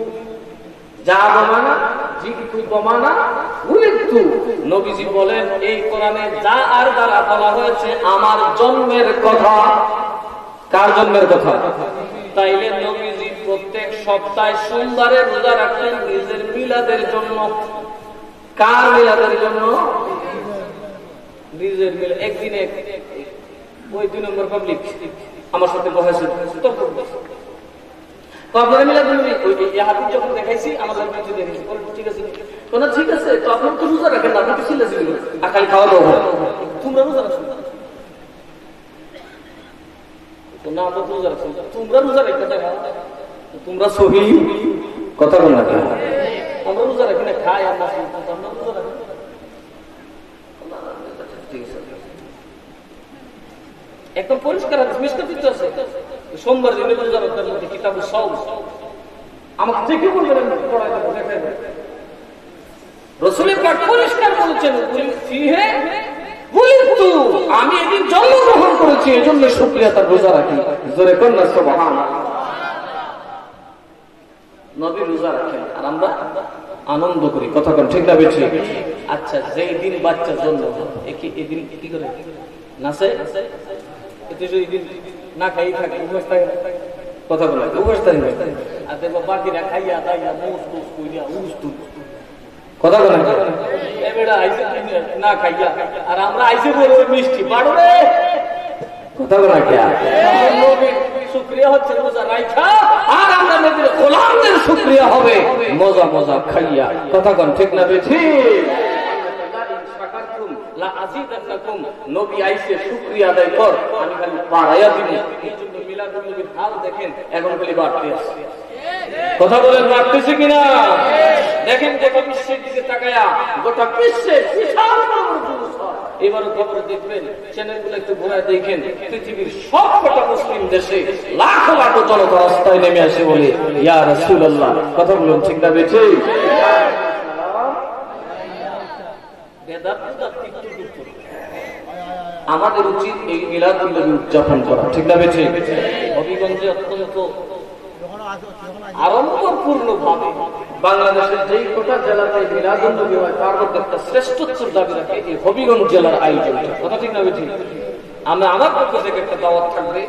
যা বমানা জিতু বমানা উলিদতু। নবীজি বলেন এই কোরআনে যা আর দ্বারা বলা হয়েছে আমার জন্মের কথা। কার জন্মের কথা? তাইলে নবীজি প্রত্যেক সপ্তাহে সোমবারে রোজা রাখতেন নিজের মিলাদের জন্য। কার মিলাদের জন্য? নিজের মিলাদ। একদিনে ওই 2 নম্বর পাবলিক আমার সাথে বসে আপনারা মিলাদ নবী ওই হাদিস যখন দেখাইছি আমাদের কিছু দেখেছি, ঠিক আছে কোন ঠিক আছে, তো আপনারা তো রোজা রাখেন না, আপনি কি ছিল আকাল খাওয়া দাওয়া তোমরা রোজা রাখো। কোন না আমরা রোজা রাখছি, তোমরা রোজা রেখে দেখা, তোমরা সহি কথা বল না, আমরা রোজা রাখি না, খাই আমরা রোজা রাখি। একদম পরিষ্কার মিষ্টি আছে, সোমবার দিনে রোজা রাখার মধ্যে কিতাবুল সাওম আমাকে দেখে বলবেন পড়াই দেবো, দেখাই দেবো। রাসূল পাক পরিষ্কার বলেছেন, আমি এদিন জন্মগ্রহণ করেছি এজন্য শুকরিয়া তার রোজা রাখি। জোরে কন্যা সুবহানাল্লাহ। নবী রোজা রাখেন আর আমরা আনন্দ করি, কথা কোন ঠিক না বেশি? আচ্ছা, যেই দিন বাচ্চা জন্ম এদিন কি করে নাচে, এতে যদি দিন না খাই থাকে উপোস থাকে, কথা বলে উপোস থাকে, আর দেখবো বাকিরা খাইয়া দাইয়া মুস টুস কইরা উস টুস, কথা বলে না খাইয়া, আর আমরা আইসে বলে মিষ্টি বাড়বে, কথা বলে শুক্রিয়া হচ্ছে রোজা রাখা, আর আমরা নবীর গোলামদের শুক্রিয়া হবে মজা মজা খাইয়া, কথা কোন ঠিক না বেশি? নবী আইসে শুকরিয়া আদায় কর, আমি খালি বাড়াইয়া দিব। এই জন্য মিলাদুন নবীর হাল দেখেন এখন খালি বাড়তে আসছে, কথা বলেন বাড়তেছে কিনা? দেখেন গোটা বিশ্বের দিকে তাকায়া, গোটা বিশ্বের এবারও খবর দেখবেন, চ্যানেলগুলো একটু ঘুরে দেখেন, পৃথিবীর সবকটা মুসলিম দেশে লাখো লাখো জনতা রাস্তায় নেমে আসে বলে ইয়া রাসূলুল্লাহ, কথা বলুন ঠিক না বেঠি? আমাদের উচিত এই মিলাদুন নবী উদযাপন করা, ঠিক না বেঠি? হবিগঞ্জে অত্যন্ত আড়ম্বরপূর্ণ ভাবে বাংলাদেশের যেই কোটা জেলাতে মিলাদুন নবী হয় তার মধ্যে একটা শ্রেষ্ঠত্বের দাবি রাখে এই হবিগঞ্জ জেলার আয়োজন, কথা ঠিক না বেঠি? আমার পক্ষ থেকে একটা দাওয়াত থাকবে,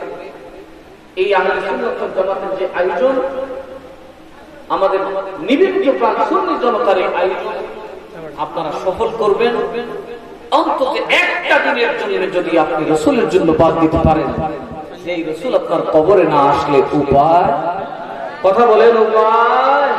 এই আহলে সুন্নাত ওয়াল জামাতের যে আয়োজন, আমাদের নিবেদিত প্রাণ সুন্নি জনতার এই আয়োজন আপনারা সফল করবেন। অন্তত একটা দিনের জন্য যদি আপনি রাসূলের জন্য বাদ দিতে পারেন, সেই রাসূল আপনার কবরে না আসলে উপায়, কথা বলেন উপায়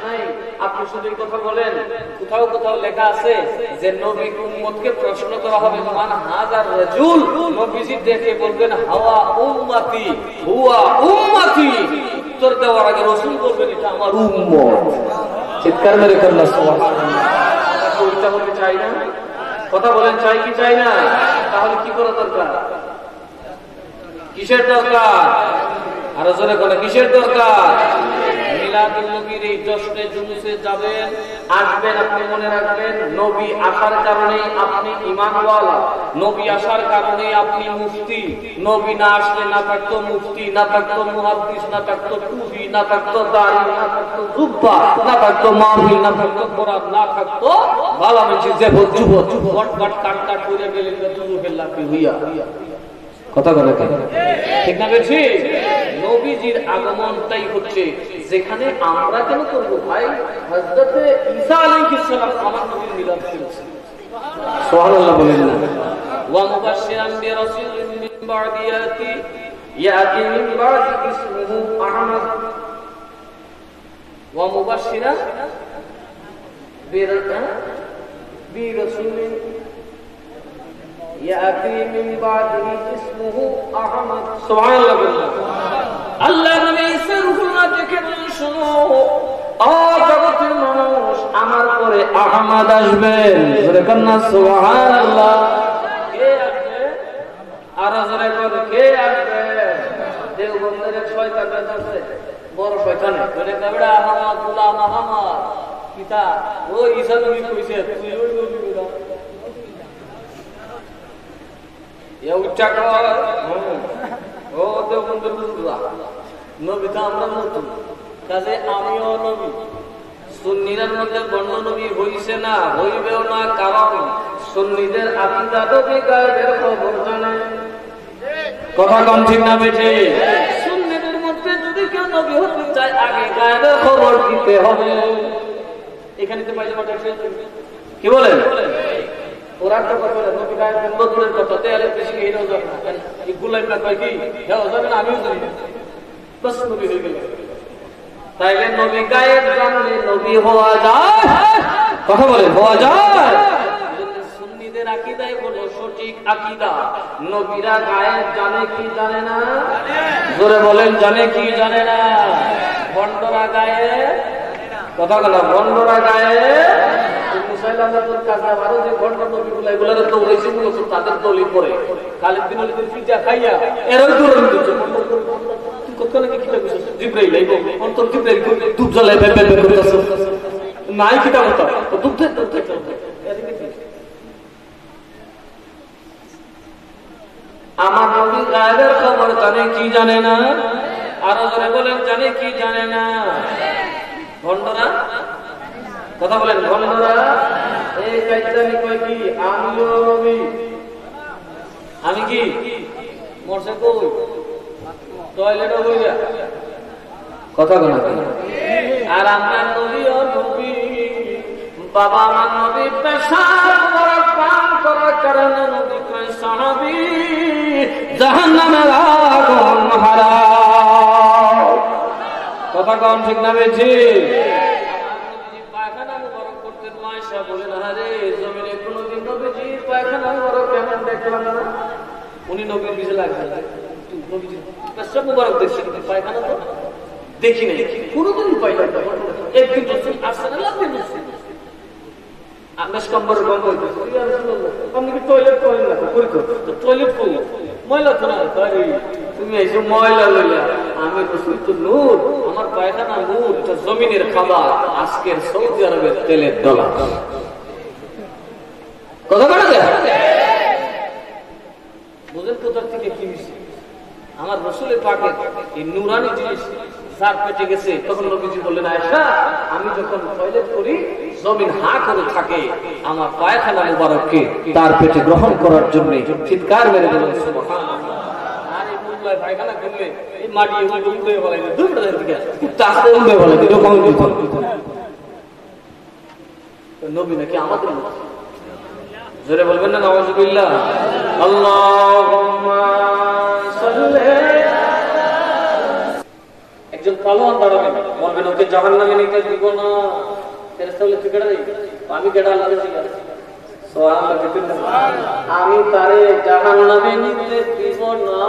নাই। আপনি শুধু কথা বলেন, কোথাও কোথাও লেখা আছে যে নবীর উম্মতকে প্রশ্ন করা হবে, মান হাজার রাজুল, নবীজি দেখে বলবেন হাওয়া উম্মতি হুয়া উম্মতি, উত্তর দেওয়ার আগে রাসূল বলবেন এটা আমার উম্মত। চিৎকার মেরে আল্লাহ সুবহানাল্লাহ। ওইটা হতে চাই না, কথা বলেন চাই কি চাই না? তাহলে কি করা দরকার? কিসের দরকার? আরো জোরে বলে কিসের দরকার? মিলাদুন নবীর এই জশ্নে জুলুসে যাবেন, আসবেন। আপনি মনে রাখবেন, নবী আসার কারণে আপনি ঈমানওয়ালা, নবী আসার কারণে আপনি মুফতি। নবী না আসলে না থাকতো মুফতি, না থাকতো মুহাদ্দিস, না থাকতো টুপি, না থাকতো দাড়ি, না থাকতো জুব্বা, না থাকতো মাহফিল, না থাকতো কোরআন, না থাকতো ভালো মেজি যে যুবক বটবাট কাটকাট করে গেলেন যুবকের লাফি হইয়া, কথা বলে ঠিক না বেশি? নবীজির আগমনটাই হচ্ছে যেখানে আমরা কেন করবো ভাই, হযরতে ঈসা আলাইহিস সালাম আমার নবীর মিলাদ করেছেন, সুবহানাল্লাহ বলেন না? ওয়া মুবাশশিরান বিরাসূলিন মিন বা'দি ইয়াতি মিন বা'দি ইসমুহু আহমদ, ওয়া মুবাশশিরান বিরাসূলিন ইয়াতি মিন বা'দি ইসমুহু আহমদ, সুবহানাল্লাহ বলেন। আল্লাহ নবী ঈসা রূহুল্লাহ দেখে বলেন, শোনো ও জগতের মানুষ, আমার পরে আহমদ আসবেন। জোরে কন্না সুবহানাল্লাহ। কে আসবে? আর জোরে বল কে আসবে? দেওবন্দের এক শয়তান আছে, বড় শয়তান, বলে কবড়া আহমদ গোলাম আহমদ কিতা ও ঈসা নবী কইছে তুই ওই নবী না, এ উচ্চা কর। ও দেওবন্দের বুজুর্গরা, নবী তো আমরা নতুন, কাজে আমিও নবী। সুন্নিদের মধ্যে বন্য নবী হইছে না, হইবেও না, কারণ সুন্নিদের আকীদা তো গায়েবের খবর জানে, কথা কম ঠিক না বেঠে? সুন্নিদের মধ্যে যদি কেউ নবী হতে চায় আগে গায়েবের খবর দিতে হবে। এখানে তো পাইলে কি বলেন? ওরা তো কথা নবী গায়েবের বদলের কথা, তাহলে বেশি এরাও যাবে না, এগুলাই না কয় কি হ্যাঁ যাবে না, আমিও জানি না, বাস নবী হয়ে গেল। তাইলে নবী গায়েব জানলে নবী হওয়া যায়, কথা বলে হওয়া যায়। সুন্নিদের আকীদায় হলো সঠিক সঠিক আকীদা। নবীরা গায়েব জানে কি জানে না? জোরে বলেন, জানে কি জানে না? ভণ্ডরা গায়েব, কথা বলা, ভণ্ডরা গায়েব। মুসাইলামাতুল কাযাব আরো যে ভণ্ড নবীগুলো এগুলোর তো ওইসব তাদের দলি করে খালিদ বিন ওয়ালিদের পিঠা খাইয়া এরই দূরে দিচ্ছে। কতক্ষণ কি কিতাব জিবরাইল আইবো অন্তর জিবরাইল দুধ জ্বালায় বেবে করতেছে নাই কিতাব তো দুধ আমার নবী গায়েবের খবর জানে কি জানে না? আরো জোরে বলেন, জানে কি জানে না? ভণ্ডরা, কথা বলেন, ভণ্ডরা এই কাইতানি কয় কি আমিও নবী, আমি কি মরছে কই টয়লেটে বইয়া, কথা বলেন। আর আমরা নবী ও নবী, বাবা আমার নবী পেশাব মোবারক পান করার কারণে নবী কয় সাহাবী জাহান্নামের আগুন হারাম। কথা কোন ঠিক না বেঠি? পায়খানা মোবারক করতেন, মায়েশা বলেন আরে জমিনে কোনদিন নবীজি পায়খানা মোবারক কেমন দেখলাম না। উনি নবীর পিছে লাগছেন, নবীজি পেশাব মোবারক দেখছি কিন্তু পায়খানা তো দেখি নাই, কোনদিন পাইলাম না। একদিন বলছেন আসছেন আল্লাহ বলছেন আকাশ কম্বরের গন্ধ হইতেছে, ইয়া রাসূলুল্লাহ আপনি কি টয়লেট করেন না? করি তো টয়লেট করি, ময়লা তো না। আরে তুমি এসে ময়লা লইয়া, আমি রাসূল তো নূর, আমার পায়খানা নূর, এটা জমিনের খাবার, আজকের সৌদি আরবের তেলের ডলার। কথা বলা যায় বুঝেন কোথার থেকে কি মিশে? আমার রাসূলের পাকের এই নূরানি জিনিস যার পেটে গেছে, তখন নবীজি বললেন আয়েশা আমি যখন টয়লেট করি জমিন হা করে থাকে, আমার পায়খানা মুবারককে তার পেটে গ্রহণ করার জন্য চিৎকার মেরে বলেন সুবহানাল্লাহ। আর এই মুল্লায় পায়খানা করলে এই মাটি উল্টে বলে দুটো দিকে তাতে উল্টে বলে দুটো কম দিত। নবী নাকি আমাদের জোরে বলবেন না নাউযুবিল্লাহ। আল্লাহুম্মা সাল্লি। একজন পালোয়ান দাঁড়াবেন, বলবেন ওকে জাহান্নামে নিতে দিব না, ফেরেশতা বলে তুই কেডা রে? আমি কেডা? আল্লাহ জিজ্ঞাসা করে সুবহানাল্লাহ, আমি তারে জাহান্নামে নিতে দিব না।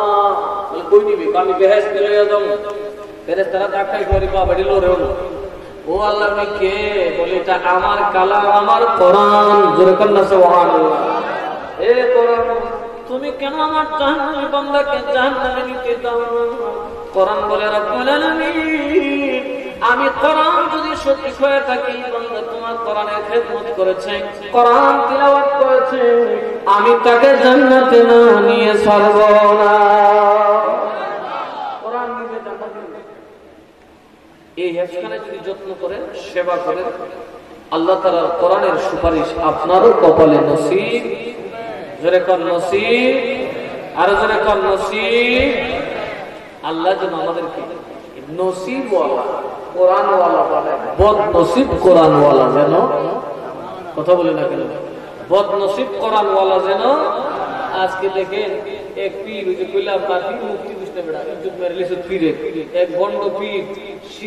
বলে কই নিবি? আমি বেহেশতে লইয়া যাব। ফেরেশতারা দেখাই করে বাবা দিল রে, ও আল্লাহ আপনি কে? বলে এটা আমার কালাম, আমার কোরআন। জোরে কন্না সুবহানাল্লাহ। এ কোরআন তুমি কেন আমার জাহান্নামী বান্দাকে জাহান্নামে নিতে দাও না? কোরআন বলে রব্বুল আলামিন আমি কোরআন যদি সত্যি হয়ে থাকি, বান্দা তোমার কোরআনের খেদমত করেছে, কোরআন তিলাওয়াত করেছে, আমি তাকে জান্নাতে না নিয়ে ছাড়ব না। কোরআন নিয়ে জান্নাতে, এই হেফজখানে যদি যত্ন করেন, সেবা করেন, আল্লাহ তাআলার কোরআনের সুপারিশ আপনারও কপালে নসিব। জোরে কর নসিব, আর জোরে কর নসিব। আল্লাহ যেন আমাদেরকে নসিবওয়ালা কোরআনওয়ালা বানায়, বদনসিব কোরআনওয়ালা যেন, কথা বলে না কেন, বদনসিব কোরআনওয়ালা যেন। আজকে দেখেন এক পীর, ওই যে কইলাম তার পীর মুক্তি দিতে বেড়া ইজ্জত মেরে লিসে পীরে, এক বন্ড পীর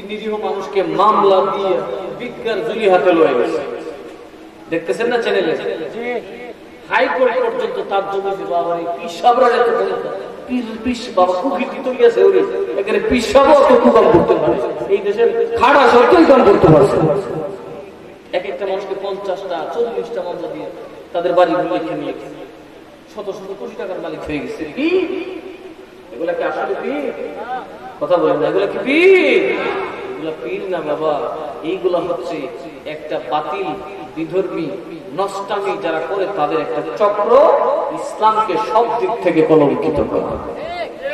নিরীহ মানুষকে মামলা দিয়ে বিজ্ঞার জুলি হাতে লয়ে গেছে। দেখতেছেন না চ্যানেলে? হাইকোর্ট পর্যন্ত তার জমি বাবা পিসাবরা এত পিস বাবা কুকি দিতে গেছে, ওরে এখানে পিসাবও তো কুকাম করতে পারে, এই দেশের খাড়া সরকারি কাম করতে পারছে। এক একটা মানুষকে 50টা 40টা মামলা দিয়ে তাদের বাড়ি লিখে নিয়ে শত শত কোটি টাকার মালিক হয়ে গেছে। এগুলা কি আসলে পীর? কথা বলেন না, এগুলা কি পীর? এগুলা পীর না বাবা, এইগুলা হচ্ছে একটা বাতিল বিধর্মী নষ্টামি যারা করে তাদের একটা চক্র, ইসলামকে সব দিক থেকে কলঙ্কিত করে।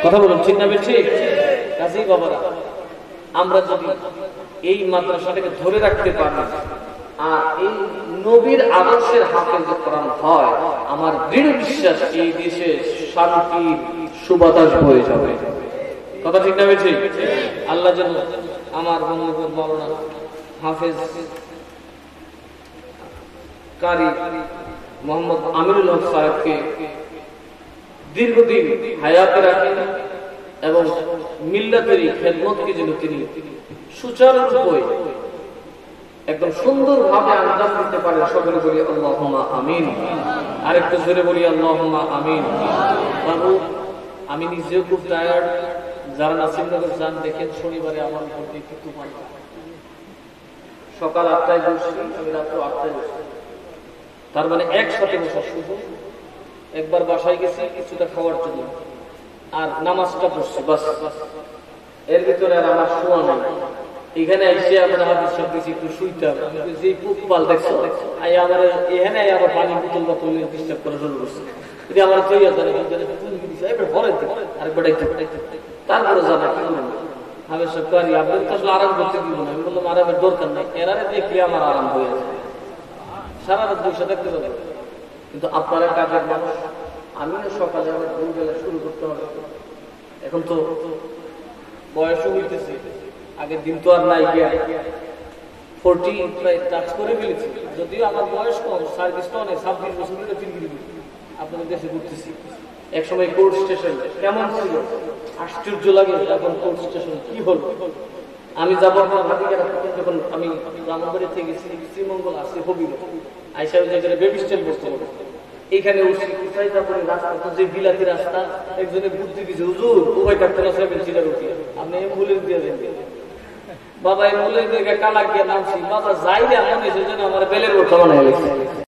কথা বলুন ঠিক না ঠিক? কাজেই বাবারা আমরা যদি এই মাদ্রাসাটাকে ধরে রাখতে পারি আর এই নবীর আদর্শের হাফেজ কোরআন হয়, আমার দৃঢ় বিশ্বাস এই দেশে শান্তির সুবাতাস বয়ে যাবে। কথা ঠিক না ঠিক? আল্লাহ যেন আমার বন্ধু মাওলানা হাফেজ কারি মোহাম্মদ আমিনুল হক সাহেবকে দীর্ঘদিন হায়াতে রাখেন এবং মিল্লাতের খেদমতকে যেন তিনি সুচারুরূপে একদম সুন্দরভাবে আঞ্জাম দিতে পারেন। সকলে বলি আল্লাহুম্মা আমিন। আরেকটু জোরে বলি আল্লাহুম্মা আমিন। বাবু, আমি নিজেও খুব টায়ার্ড। যারা নাসিরনগর যান দেখেন, শনিবারে আমার উপর দিয়ে একটু তুফান। সকাল 8টায় বসছি, আমি রাত্র 8টায় বসছি। তার মানে একসাথে বসা শুধু। একবার বাসায় গেছি কিছুটা খাওয়ার জন্য, আর নামাজটা পড়ছি বাস। এর ভিতরে আর আমার শোয়া নাই। এখানে এসে আমরা হাদিস সব কিছু একটু শুইতাম। যে পুকপাল দেখছো আমার এখানে আবার পানি বোতল বা তুলে ডিস্টার্ব করে শুরু করছে। যদি আমার তৈরি তারপরে জানা কি করবো। আমি সব করি আপনার তো আসলে আরাম করতে দিব না। আমি বললাম আরামের দরকার নেই, এরারে দেখলে আমার আরাম হয়ে আছে। সারা রাত বসে থাকতে পারে। কিন্তু আপনারা কাজের মানুষ, আমিও সকালে আমার ভোরবেলা শুরু করতে হবে। এখন তো বয়সও হইতেছে, আগের দিন তো আর নাই গিয়া 40 প্রায় টাচ করে ফেলেছি। যদিও আমার বয়স কম, সার্ভিসটা অনেক 26 বছর ধরে ফিরগিরি আপনাদের দেশে ঘুরতেছি। একসময় কোর্ট স্টেশন কেমন ছিল, আশ্চর্য লাগে। এখন কোর্ট স্টেশন কি হল। আমি যাবো আমার ভাতিকারা, যখন আমি রামবাড়ি থেকে গেছি শ্রীমঙ্গল আসছি হবিল আইসা ওই জায়গায় বেবি স্ট্যান্ড বসতে হবে। এইখানে উঠছি কোথায় যাবো, রাস্তা তো যে বিলাতি রাস্তা। একজনের বুদ্ধি দিয়েছে, হুজুর উভয় থাকতে না 7 সিটার উঠি, আপনি এম্বুলেন্স দিয়ে দেন। বাবা এম্বুলেন্স দিয়ে কালা গিয়ে নামছি, বাবা যাই রে আমার বেলের বোরখা বানায় গেছে।